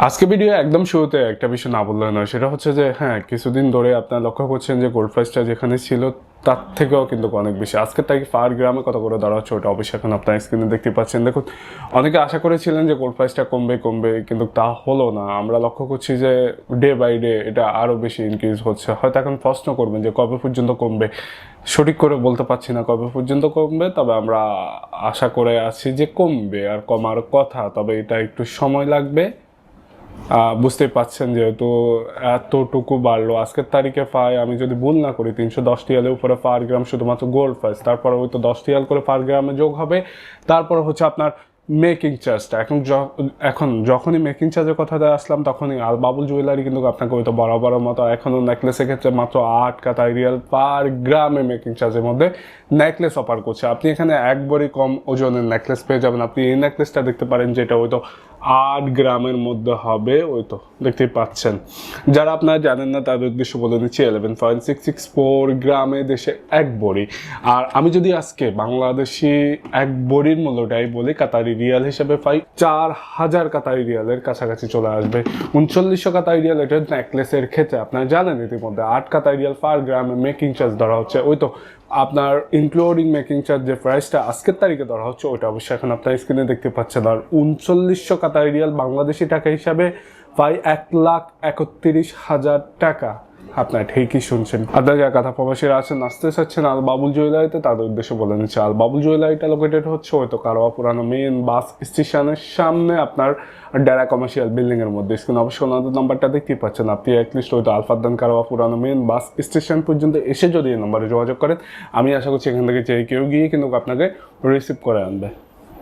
আজকে ভিডিও একদম শুরুতে একটা বিষয় না বললে নয়, সেটা হচ্ছে যে কিছুদিন ধরে আপনারা লক্ষ্য করছেন যে গোল্ড প্রাইসটা যেখানে ছিল তার থেকেও কিন্তু অনেক বেশি। আজকের তারিখে পার গ্রামে কত করে ধরা হচ্ছে ওটা অবশ্যই এখন আপনার স্ক্রিনে দেখতে পাচ্ছেন। দেখুন, অনেকে আশা করেছিলেন যে গোল্ড প্রাইসটা কমবে, কিন্তু তা হলো না। আমরা লক্ষ্য করছি যে ডে বাই ডে এটা আরও বেশি ইনক্রিজ হচ্ছে। হয়তো এখন প্রশ্ন করবেন যে কবে পর্যন্ত কমবে, সঠিক করে বলতে পারছি না কবে পর্যন্ত কমবে, তবে আমরা আশা করে আছি যে কমবে আর কমার কথা, তবে এটা একটু সময় লাগবে। বুঝতে পাচ্ছেন যেহেতু এতটুকু বাড়লো আজকের তারিখে পাই, আমি যদি ভুল না করি 310 রিয়ালের উপরে পার গ্রাম শুধুমাত্র গোল্ড প্রাইস। তারপরে হয়তো 10 রিয়াল করে পার গ্রামে যোগ হবে। তারপর হচ্ছে আপনার মেকিং চার্জটা। এখন যখনই মেকিং চার্জের কথাটা আসলাম তখনই আল বাবুল জুয়েলারি কিন্তু আপনাকে হয়তো বরাবরের মতো এখনও নেকলেসের ক্ষেত্রে মাত্র 8 কাতারি রিয়াল পার গ্রামে মেকিং চার্জের মধ্যে নেকলেস অফার করছে। আপনি এখানে একবারই কম ওজনের নেকলেস পেয়ে যাবেন। আপনি এই নেকলেসটা দেখতে পারেন যেটা হয়তো 8 গ্রামের মধ্যে হবে, ওই তো দেখতেই পাচ্ছেন। যারা আপনারা জানেন না তাদের উদ্দেশ্য বলে দিচ্ছি, 11.664 গ্রামে দেশে এক বড়ি। আর আমি যদি আজকে বাংলাদেশি এক বড়ির মূল্যটাই বলি, কাতারি রিয়াল হিসেবে পাই 4000 কাতারি রিয়ালের কাছাকাছি চলে আসবে। 3900 কাতারি রিয়াল এটা নেকলেসের ক্ষেত্রে আপনারা জানেন ইতিমধ্যে। 8 কাতারি রিয়াল পার গ্রামে মেকিং চার্জ ধরা হচ্ছে, ওই তো আপনার ইনক্লুডিং মেকিং চার্জ যে প্রাইসটা আজকের তারিখে ধরা হচ্ছে ওইটা অবশ্যই এখন আপনার স্ক্রিনে দেখতে পাচ্ছেন। আর 3900 কাতারি রিয়াল বাংলাদেশি টাকা হিসাবে প্রায় 1,31,000 টাকা। আপনার ঠিকই শুনছেন। আপনারা যারা কাঁথা প্রবাসীরা আছেন, আসতে চাচ্ছেন আল বাবুল জুয়েলারিতে, তাদের উদ্দেশ্যে বলে নিচ্ছে আল বাবুল জুয়েলারিটা লোকেটেড হচ্ছে হয়তো কারোয়া পুরানো মেন বাস স্টেশনের সামনে, আপনার ডেরা কমার্শিয়াল বিল্ডিং এর মধ্যে। স্ক্রিনে অবশ্যই ওনাদের নাম্বারটা দেখতেই পাচ্ছেন। আপনি অ্যাটলিস্ট হয়তো আলফাদ্দান কারোয়া পুরানো মেন বাস স্টেশন পর্যন্ত এসে যদি এই নাম্বারে যোগাযোগ করেন, আমি আশা করছি এখান থেকে যে কেউ গিয়ে কিন্তু আপনাকে রিসিভ করে আনবে।